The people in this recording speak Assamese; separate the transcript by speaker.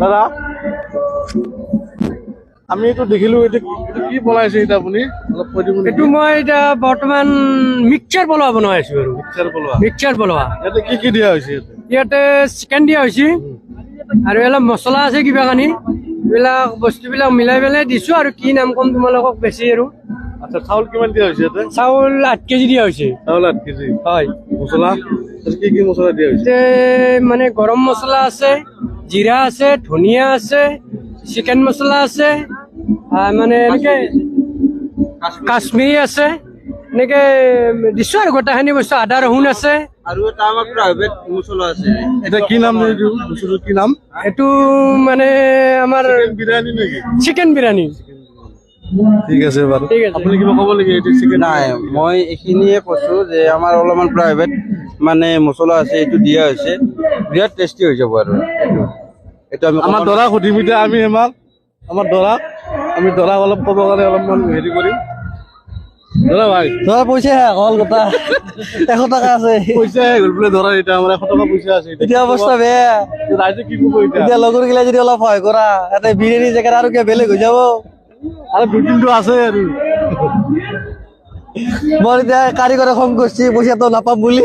Speaker 1: দাদা আমি এইটো দেখিলো, এইটো কি বনাইছে এটা আপুনি অলপ কৈ দিব নেকি?
Speaker 2: এইটো মই এতিয়া বৰ্তমান মিক্সচাৰ পোলাও বনাই আছো আৰু মিক্সচাৰ পোলাও
Speaker 1: ইয়াতে কি কি দিয়া হৈছে?
Speaker 2: ইয়াতে চিকেন দিয়া হৈছে আৰু অলপ মছলা আছে কিবা কানি, এইবিলাক বস্তুবিলাক মিলাই পেলাই দিছো আৰু কি নাম কম তোমালোকক বেছি আৰু।
Speaker 1: আচ্ছা, চাউল কিমান দিয়া হৈছে ইয়াতে?
Speaker 2: চাউল 8 কেজি দিয়া হৈছে।
Speaker 1: চাউল 8 কেজি।
Speaker 2: হয়।
Speaker 1: মছলা কি কি মছলা দিয়া হৈছে?
Speaker 2: মানে গৰম মছলা আছে, জিৰা আছে, ধনিয়া আছে, চিকেন মছলা আছে, মানে এনেকে কাশ্মীৰী আছে, এনেকে দিছো আৰু গোটেইখিনি বস্তু। আদা ৰহুন আছে
Speaker 3: আৰু এটা আমাৰ প্ৰাইভেট মছলা আছে।
Speaker 1: এটা কি নাম এইটো বস্তুটো, কি নাম?
Speaker 2: এইটো মানে আমাৰ
Speaker 1: বিৰিয়ানী নেকি?
Speaker 2: চিকেন বিৰিয়ানী।
Speaker 1: ঠিক আছে বাৰু।
Speaker 2: ঠিক আছে।
Speaker 1: আপুনি কিবা ক'ব নেকি? এইটো চিকেন
Speaker 3: নাই, মই এইখিনিয়ে কৈছো যে আমাৰ অলপমান প্ৰাইভেট মানে মছলা আছে, এইটো দিয়া হৈছে, বিৰাট টেষ্টি হৈ যাব আৰু এইটো আমি
Speaker 1: আমাৰ দৰাক সুধিম এতিয়া আমি আমাৰ দৰাক অলপ ক'ব কাৰণে অলপমান হেৰি কৰিম। দাদা ভাই,
Speaker 3: ধৰা পইচা হ'ল কথা 100 টকা আছে,
Speaker 1: পইচা গ'ল বোলে ধৰা, এতিয়া আমাৰ 100 টকা পইচা আছে।
Speaker 3: এতিয়া অৱস্থা বেয়া।
Speaker 1: ৰাইজে কি ক'ব এতিয়া?
Speaker 3: এতিয়া লগৰ গিলা যদি অলপ সহায় কৰা, এটা বিৰিয়ানী জেগাত আৰু কিবা বেলেগ হৈ যাব।
Speaker 1: আৰু 2-3টো আছে আৰু
Speaker 3: মই এতিয়া কাৰিকৰে খং কৰিছি, পইচাটো নাপাম বুলি।